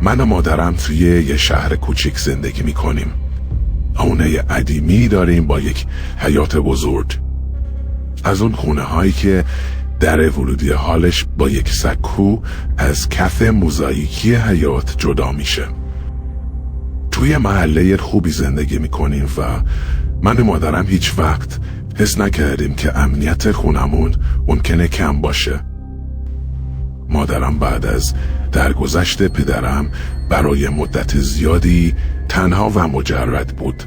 من و مادرم توی یه شهر کوچیک زندگی میکنیم. خونه قدیمی داریم با یک حیاط بزرگ. از اون خونه هایی که در ورودی حالش با یک سکو از کف موزاییکی حیاط جدا میشه. توی محله خوبی زندگی میکنیم و من و مادرم هیچ وقت حس نکردیم که امنیت خونمون ممکنه کم باشه. مادرم بعد از درگذشت پدرم برای مدت زیادی تنها و مجرد بود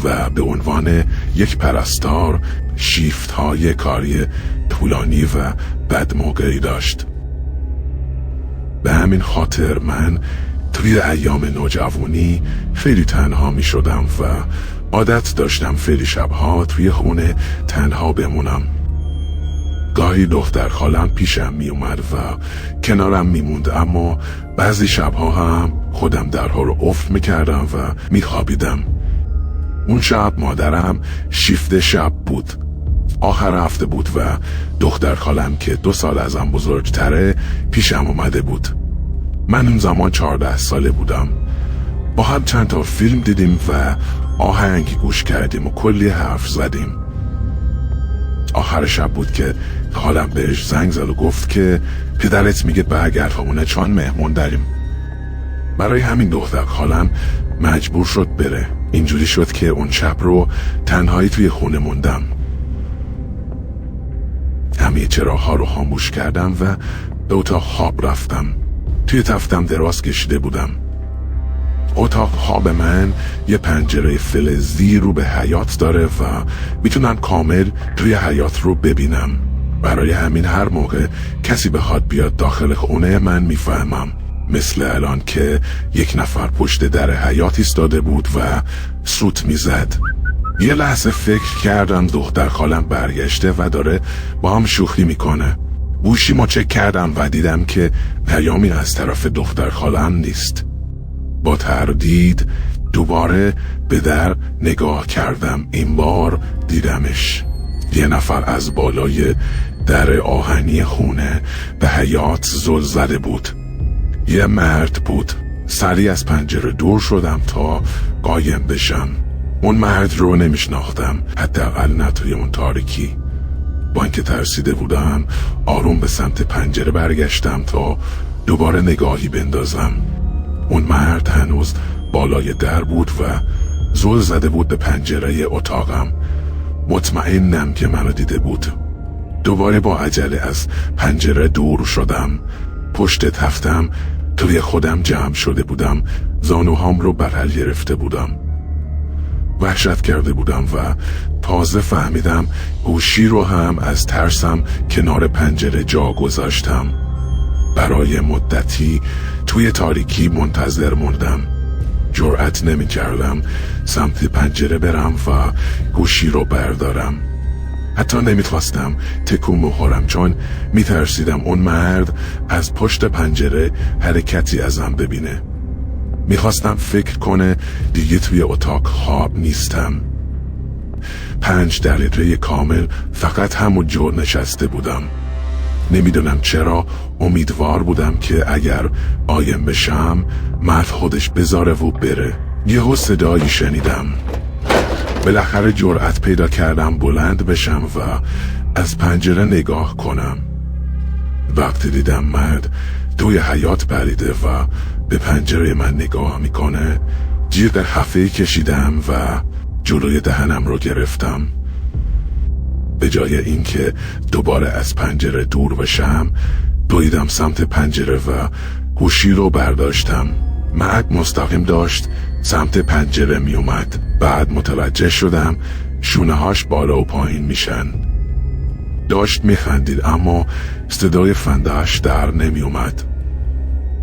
و به عنوان یک پرستار شیفت های کاری طولانی و بدموقعی داشت. به همین خاطر من توی ایام نوجوانی خیلی تنها می شدم و عادت داشتم خیلی شبها توی خونه تنها بمونم. گاهی دختر خالم پیشم می اومد و کنارم می موند، اما بعضی شبها هم خودم درها رو قفل می کردم و می خوابیدم. اون شب مادرم شیفت شب بود، آخر هفته بود و دختر خالم که 2 سال ازم بزرگتره پیشم اومده بود. من اون زمان 14 ساله بودم. با هم چند تا فیلم دیدیم و آهنگ گوش کردیم و کلی حرف زدیم. آخر شب بود که خالم بهش زنگ زد و گفت که پدرت میگه برگرد خونه چون مهمون داریم. برای همین دختر خالم مجبور شد بره. اینجوری شد که اون شب رو تنهایی توی خونه موندم. همه چراغ‌ها رو خاموش کردم و به اتاق خواب رفتم. توی تختم دراز کشیده بودم. اتاق خواب من یه پنجره فلزی رو به حیاط داره و میتونم کامل توی حیاط رو ببینم. برای همین هر موقع کسی بخواد بیاد داخل خونه من میفهمم. مثل الان که یک نفر پشت در حیاط ایستاده بود و سوت میزد. یه لحظه فکر کردم دختر خالم برگشته و داره با هم شوخی میکنه. گوشیمو چک کردم و دیدم که پیامی از طرف دختر خالم نیست. با تردید دوباره به در نگاه کردم. این بار دیدمش. یه نفر از بالای در آهنی خونه به حیاط زل زده بود. یه مرد بود. سریع از پنجره دور شدم تا قایم بشم. اون مرد رو نمیشناختم، حداقل نه توی اون تاریکی. با اینکه ترسیده بودم آروم به سمت پنجره برگشتم تا دوباره نگاهی بندازم. اون مرد هنوز بالای در بود و زل زده بود به پنجره اتاقم. مطمئنم که منو دیده بود. دوباره با عجله از پنجره دور شدم. پشت تختم توی خودم جمع شده بودم. زانوهام رو برحل گرفته بودم. وحشت کرده بودم و تازه فهمیدم گوشی رو هم از ترسم کنار پنجره جا گذاشتم. برای مدتی توی تاریکی منتظر موندم. جرأت نمی کردم سمت پنجره برم و گوشی رو بردارم. حتی نمیخواستم تکون بخورم چون میترسیدم اون مرد از پشت پنجره حرکتی ازم ببینه. میخواستم فکر کنه دیگه توی اتاق خواب نیستم. 5 دقیقه کامل فقط همون جور نشسته بودم. نمیدونم چرا امیدوار بودم که اگر قایم بشم مرد خودش بذاره و بره. یهو صدایی شنیدم. بالاخره جرأت پیدا کردم بلند بشم و از پنجره نگاه کنم. وقتی دیدم مرد توی حیاط پریده و به پنجره من نگاه میکنه، جیغ خفه‌ای کشیدم و جلوی دهنم رو گرفتم. به جای اینکه دوباره از پنجره دور بشم، دویدم سمت پنجره و گوشی رو برداشتم. مرد مستقیم داشت سمت پنجره می اومد. بعد متوجه شدم شونه‌هاش بالا و پایین میشن. داشت میخندید اما صدای خنده‌اش در نمی اومد.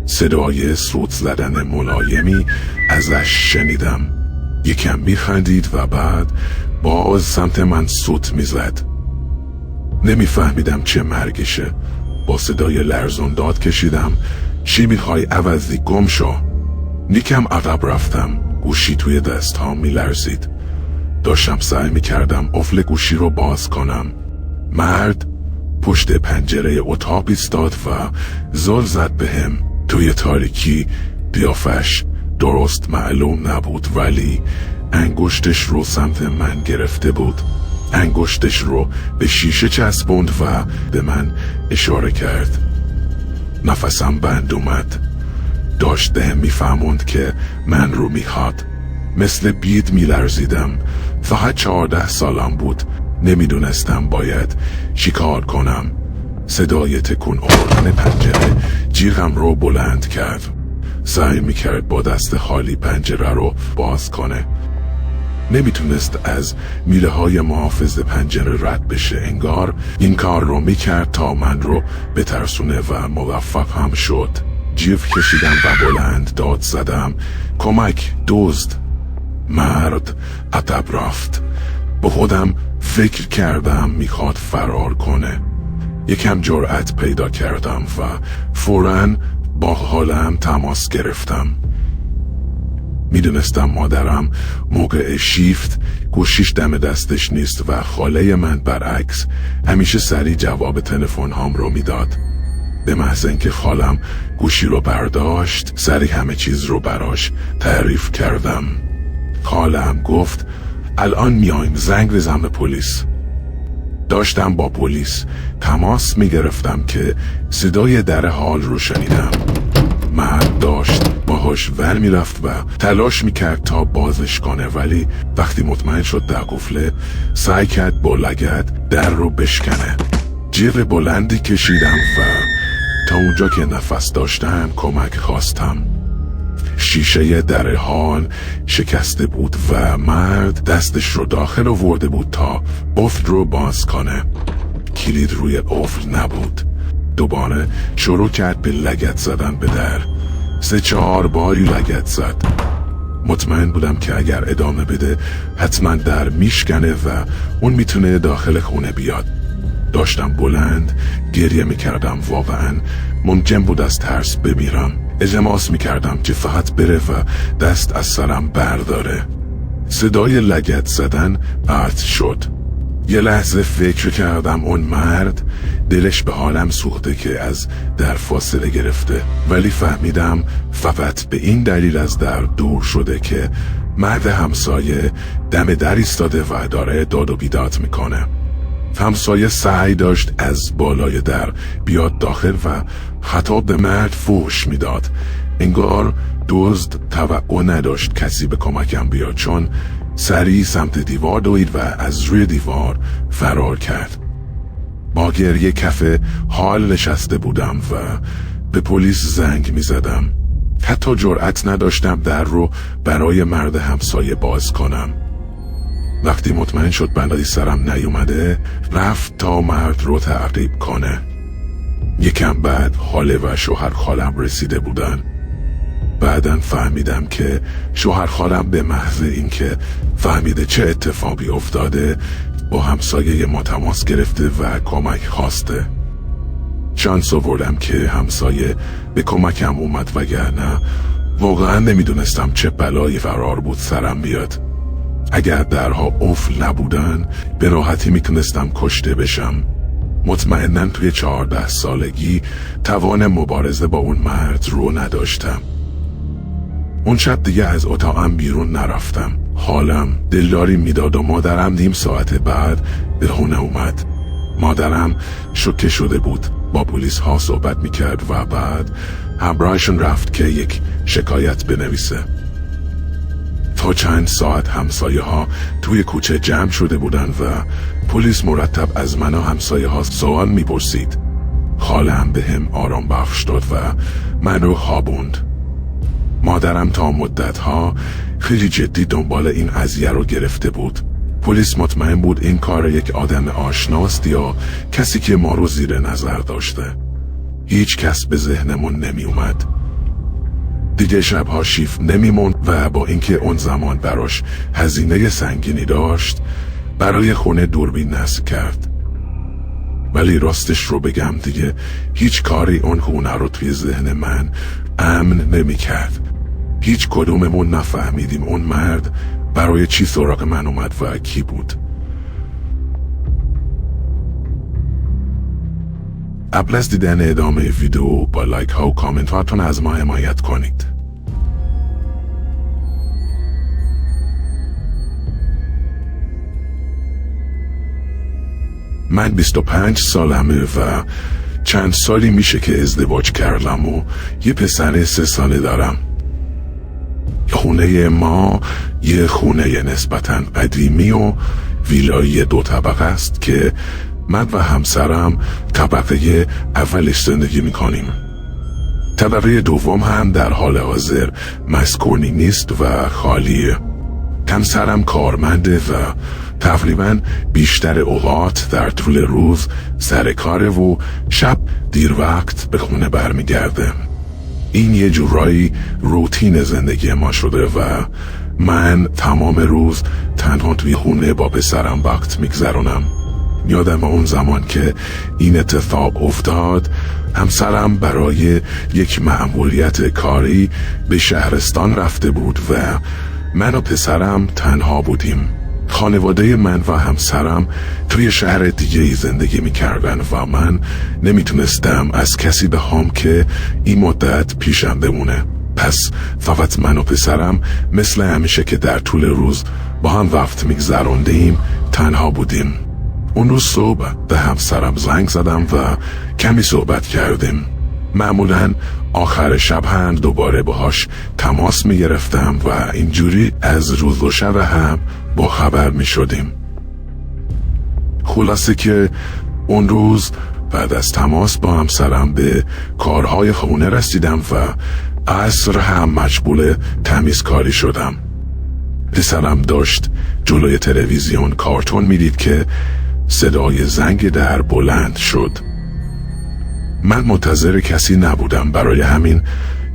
صدای سوت زدن ملایمی ازش شنیدم. یکم میخندید و بعد باز سمت من سوت میزد. نمیفهمیدم چه مرگشه. با صدای لرزون داد کشیدم چی میخوای عوضی؟ گم شو. نیکم عقب رفتم. گوشی توی دستام میلرزید. داشتم سعی میکردم قفل گوشی رو باز کنم. مرد پشت پنجره اتاق ایستاد و زل زد بهم. توی تاریکی قیافش درست معلوم نبود، ولی انگشتش رو سمت من گرفته بود. انگشتش رو به شیشه چسبوند و به من اشاره کرد. نفسم بند اومد. داشته میفهموند که من رو میخواد. مثل بید میلرزیدم. فقط 14 سالم بود. نمیدونستم باید چیکار کنم. صدای تکون آوردن پنجره جیغم رو بلند کرد. سعی میکرد با دست خالی پنجره رو باز کنه. نمیتونست از میله های محافظ پنجره رد بشه. انگار این کار رو میکرد تا من رو بترسونه و موفق هم شد. جیغ کشیدم و بلند داد زدم: کمک، دزد! مرد عقب رفت. با خودم فکر کردم میخواد فرار کنه. یکم جرأت پیدا کردم و فوراً با حالم تماس گرفتم. میدونستم مادرم موقع شیفت گوشیش دم دستش نیست و خاله من برعکس همیشه سریع جواب تلفن هام رو میداد. به محض اینکه خالم گوشی رو برداشت سریع همه چیز رو براش تعریف کردم. خالم گفت الان میایم، زنگ بزن به پلیس. داشتم با پلیس تماس میگرفتم که صدای در حال رو شنیدم. مرد داشت باهاش ور میرفت و تلاش میکرد تا بازش کنه، ولی وقتی مطمئن شد در قفله سعی کرد با لگد در رو بشکنه. جیغ بلندی کشیدم و تا اونجا که نفس داشتم کمک خواستم. شیشه در حال شکسته بود و مرد دستش رو داخل آورده بود تا قفل رو باز کنه. کلید روی قفل نبود. دوباره شروع کرد به لگد زدن به در. 3-4 باری لگد زد. مطمئن بودم که اگر ادامه بده حتما در میشکنه و اون میتونه داخل خونه بیاد. داشتم بلند گریه میکردم. واقعا ممکن بود از ترس بمیرم. التماس میکردم که فقط بره و دست از سرم برداره. صدای لگد زدن قطع شد. یه لحظه فکر کردم اون مرد دلش به حالم سوخته که از در فاصله گرفته، ولی فهمیدم فقط به این دلیل از در دور شده که مرد همسایه دم در ایستاده و داره داد و بیداد میکنه. همسایه سعی داشت از بالای در بیاد داخل و خطاب به مرد فحش میداد. انگار دزد توقع نداشت کسی به کمکم بیاد، چون سریع سمت دیوار دوید و از روی دیوار فرار کرد. با گریه کف حال نشسته بودم و به پلیس زنگ می زدم. حتی جرأت نداشتم در رو برای مرد همسایه باز کنم. وقتی مطمئن شد بلایی سرم نیومده رفت تا مرد رو تعقیب کنه. یکم بعد خاله و شوهر خالم رسیده بودن. بعداً فهمیدم که شوهر خالم به محض اینکه فهمیده چه اتفاقی افتاده با همسایه ما تماس گرفته و کمک خواسته. شانس آوردم که همسایه به کمکم اومد، وگرنه واقعا نمیدونستم چه بلایی قرار بود سرم بیاد. اگر درها قفل نبودن به راحتی میتونستم کشته بشم. مطمئناً توی 14 سالگی توان مبارزه با اون مرد رو نداشتم. اون شب دیگه از اتاقم بیرون نرفتم. حالم دلداری میداد و مادرم نیم ساعت بعد به خونه اومد. مادرم شوکه شده بود. با پلیس ها صحبت میکرد و بعد همراهشون رفت که یک شکایت بنویسه. تا چند ساعت همسایه ها توی کوچه جمع شده بودن و پلیس مرتب از من و همسایه ها سوال میپرسید. خالم به هم آرام بخش داد و من رو خوابوند. مادرم تا مدت ها خیلی جدی دنبال این قضیه رو گرفته بود. پلیس مطمئن بود این کار یک آدم آشناست یا کسی که ما رو زیر نظر داشته. هیچ کس به ذهنمون نمی اومد. دیگه شبها شیفت نمیموند و با اینکه اون زمان براش هزینه سنگینی داشت برای خونه دوربین نصب کرد. ولی راستش رو بگم دیگه هیچ کاری اون خونه رو توی ذهن من امن نمی کرد. هیچ کدوممون نفهمیدیم اون مرد برای چی سراغ من اومد و کی بود. قبل از دیدن ادامه ویدیو با لایک ها و کامنت هاتون از ما حمایت کنید. من 25 سالمه و چند سالی میشه که ازدواج کردم و یه پسر 3 ساله دارم. خونه ما یه خونه نسبتاً قدیمی و ویلای 2 طبقه است که من و همسرم طبقه اولش زندگی میکنیم. طبقه دوم هم در حال حاضر مسکونی نیست و خالیه. همسرم کارمنده و تقریبا بیشتر اوقات در طول روز سر کاره و شب دیر وقت به خونه برمیگرده. این یه جورایی روتین زندگی ما شده و من تمام روز تنها توی خونه با پسرم وقت میگذرونم. یادم اون زمان که این اتفاق افتاد، همسرم برای یک مأموریت کاری به شهرستان رفته بود و من و پسرم تنها بودیم. خانواده من و همسرم توی شهر دیگه زندگی میکردن و من نمیتونستم از کسی بخوام که این مدت پیشم بمونه. پس فقط من و پسرم مثل همیشه که در طول روز با هم وقت میگذروندیم تنها بودیم. اون روز صبح به همسرم زنگ زدم و کمی صحبت کردیم. معمولاً آخر شب هم دوباره باهاش تماس میگرفتم و اینجوری از روز و شب هم با خبر میشدیم. خلاصه که اون روز بعد از تماس با همسرم به کارهای خونه رسیدم و عصر هم مشغول تمیزکاری شدم. پسرم داشت جلوی تلویزیون کارتون میدید که صدای زنگ در بلند شد. من منتظر کسی نبودم، برای همین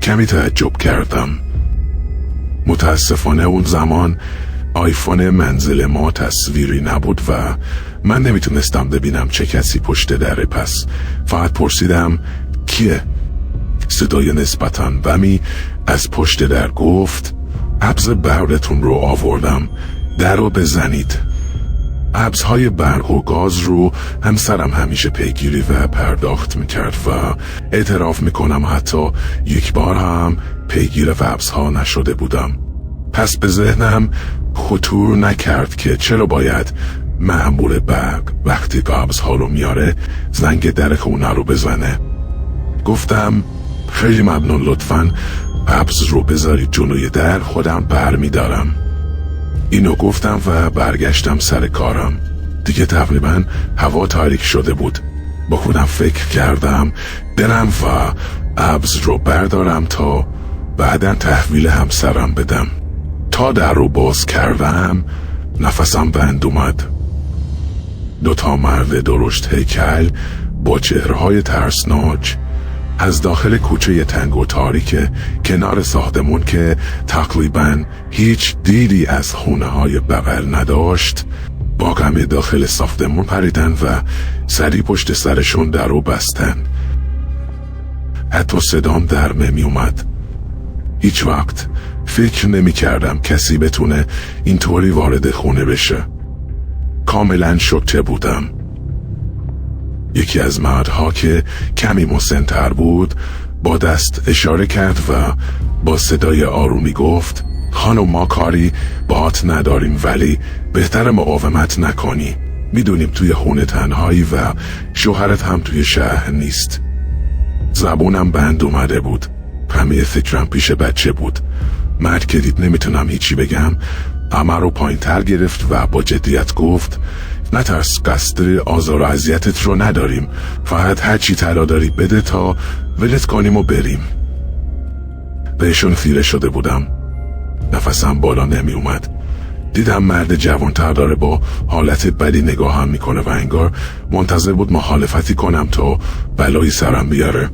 کمی تعجب کردم. متاسفانه اون زمان آیفون منزل ما تصویری نبود و من نمیتونستم ببینم چه کسی پشت دره. پس فقط پرسیدم کیه؟ صدای نسبتاً بمی از پشت در گفت ابز برقتون رو آوردم، در رو بزنید. ابزهای برق و گاز رو همسرم همیشه پیگیری و پرداخت میکرد و اعتراف میکنم حتی یک بار هم پیگیر ابزها نشده بودم. پس به ذهنم خطور نکرد که چرا باید مأمور برق وقتی ابزها رو میاره زنگ در خونه رو بزنه. گفتم خیلی ممنون، لطفاً ابز رو بذارید جلوی در، خودم بر میدارم. اینو گفتم و برگشتم سر کارم. دیگه تقریبا هوا تاریک شده بود. با خودم فکر کردم برم و ابز رو بردارم تا بعداً تحویل همسرم بدم. تا در رو باز کردم نفسم بند اومد. 2 مرد درشت هیکل با چهره‌های ترسناک از داخل کوچه تنگ و تاریک کنار ساختمون که تقریباً هیچ دیدی از خونه‌های بغل نداشت با غم داخل ساختمون پریدن و سری پشت سرشون در رو بستن. حتی صدام در نمی اومد. هیچ وقت فکر نمی کردم کسی بتونه اینطوری وارد خونه بشه. کاملاً شوکه بودم. یکی از مردها که کمی مسن‌تر بود با دست اشاره کرد و با صدای آرومی گفت خانم ما کاری باهات نداریم، ولی بهتر مقاومت نکنی. میدونیم توی خونه تنهایی و شوهرت هم توی شهر نیست. زبونم بند اومده بود. همه فکرم پیش بچه بود. مرد که دید نمیتونم هیچی بگم اما رو پایین تر گرفت و با جدیت گفت نترس، قصد آزار و اذیتت رو نداریم، فقط هر چی طلا داری بده تا ولت کنیم و بریم. بهشون خیره شده بودم. نفسم بالا نمی اومد. دیدم مرد جوانتر داره با حالت بدی نگاهم میکنه و انگار منتظر بود مخالفتی کنم تا بلایی سرم بیاره.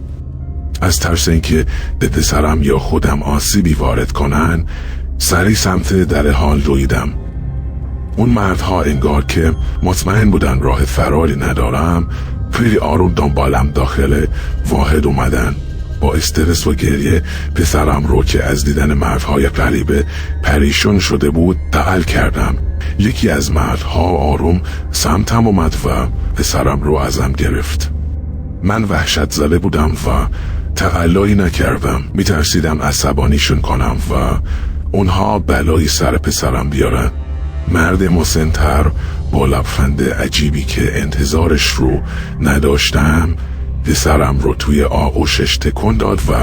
از ترس اینکه به پسرم یا خودم آسیبی وارد کنن سری سمت در حال دویدم. اون مردها انگار که مطمئن بودن راه فراری ندارم خیلی آروم دنبالم داخل واحد اومدن. با استرس و گریه پسرم رو که از دیدن مردهای غریبه پریشان شده بود تعال کردم. یکی از مردها آروم سمتم اومد و پسرم رو ازم گرفت. من وحشت زده بودم و تقلایی نکردم. میترسیدم عصبانیشون کنم و اونها بلایی سر پسرم بیارن. مرد مسن‌تر با لبخند عجیبی که انتظارش رو نداشتم پسرم رو توی آغوشش تکون داد و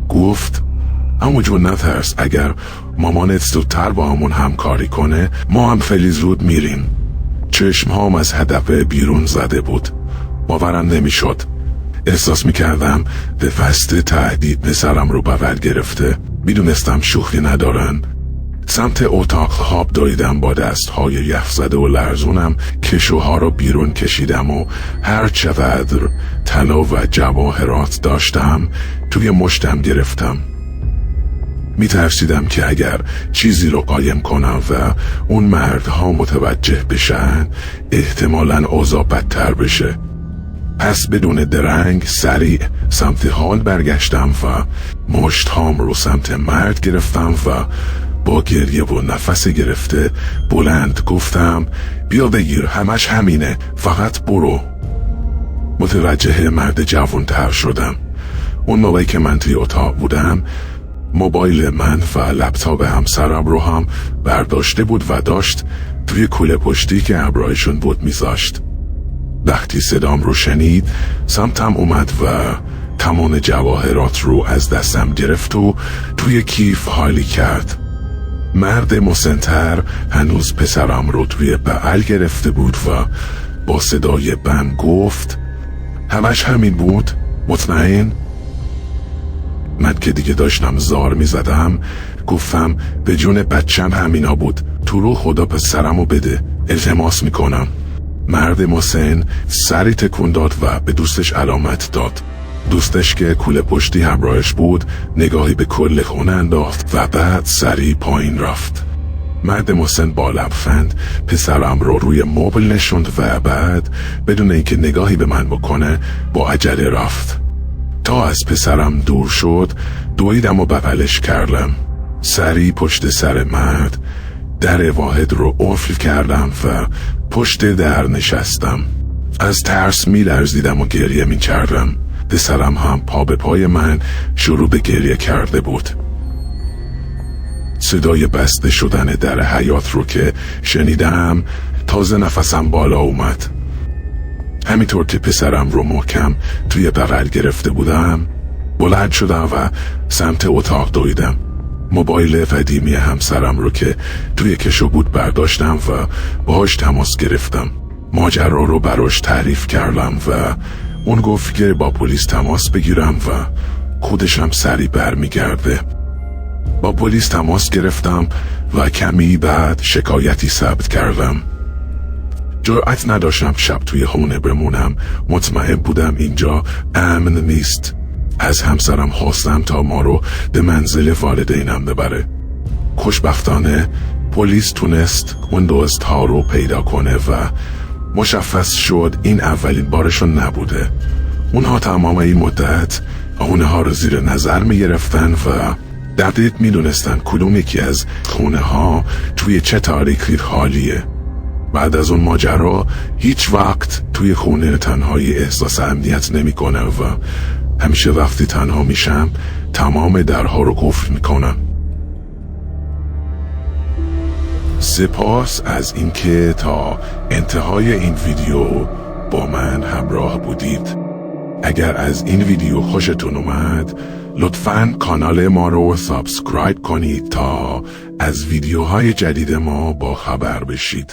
گفت اما جون نترس، اگر مامانت زودتر با همون همکاری کنه ما هم خیلی زود میریم. چشمهام از هدف بیرون زده بود. باورم نمیشد. احساس میکردم به قصد تهدید پسرم رو بغل گرفته. میدونستم شوخی ندارن. سمت اتاق خواب دویدم، با دستهای یخ زده و لرزونم کشوها رو بیرون کشیدم و هر چقدر طلا و جواهرات داشتم توی مشتم گرفتم. میترسیدم که اگر چیزی رو قایم کنم و اون مردها متوجه بشن احتمالاً اوضاع بدتر بشه. پس بدون درنگ سریع سمت حال برگشتم و مشتهام رو سمت مرد گرفتم و با گریه و نفس گرفته بلند گفتم بیا بگیر، همش همینه، فقط برو. متوجه مرد جوانتر شدم. اون موقعی که من توی اتاق بودم موبایل من و لپتاپ همسرم رو هم برداشته بود و داشت توی کوله پشتی که ابرایشون بود میذاشت. وقتی صدام رو شنید سمتم اومد و تمام جواهرات رو از دستم گرفت و توی کیف خالی کرد. مرد مسن‌تر هنوز پسرم رو توی بغل گرفته بود و با صدای بم گفت همش همین بود؟ مطمئن؟ من که دیگه داشتم زار می زدم گفتم به جون بچم همینا بود، تو رو خدا پسرمو بده، التماس میکنم. مرد مسن سری تکون داد و به دوستش علامت داد. دوستش که کوله پشتی همراهش بود نگاهی به کل خونه انداخت و بعد سری پایین رفت. مرد مسن با لبخند پسرم رو روی مبل نشوند و بعد بدون اینکه نگاهی به من بکنه با عجله رفت. تا از پسرم دور شد دویدم و بغلش کردم. سری پشت سر مرد در واحد رو قفل کردم و پشت در نشستم. از ترس می لرزیدم و گریه می کردم. پسرم هم پا به پای من شروع به گریه کرده بود. صدای بسته شدن در حیاط رو که شنیدم تازه نفسم بالا اومد. همینطور که پسرم رو محکم توی بغل گرفته بودم بلند شدم و سمت اتاق دویدم. موبایل قدیمی همسرم رو که توی کشو بود برداشتم و باهاش تماس گرفتم. ماجرا رو براش تعریف کردم و اون گفت که با پلیس تماس بگیرم و خودشم سری برمیگرده. با پلیس تماس گرفتم و کمی بعد شکایتی ثبت کردم. جرأت نداشتم شب توی خونه بمونم. مطمئن بودم اینجا امن نیست. از همسرم خواستم تا ما رو به منزل والدینم ببره. خوشبختانه پلیس تونست اون دزدها رو پیدا کنه و مشخص شد این اولین بارشون نبوده. اونها تمام این مدت خونه ها رو زیر نظر می گرفتن و دقیق می دونستن کدوم یکی از خونه ها توی چه تاریخی خالیه. بعد از اون ماجرا هیچ وقت توی خونه تنهایی احساس امنیت نمی کنه و همیشه وقتی تنها میشم تمام درها رو قفل میکنم. سپاس از اینکه تا انتهای این ویدیو با من همراه بودید. اگر از این ویدیو خوشتون اومد لطفاً کانال ما رو سابسکرایب کنید تا از ویدیوهای جدید ما با خبر بشید.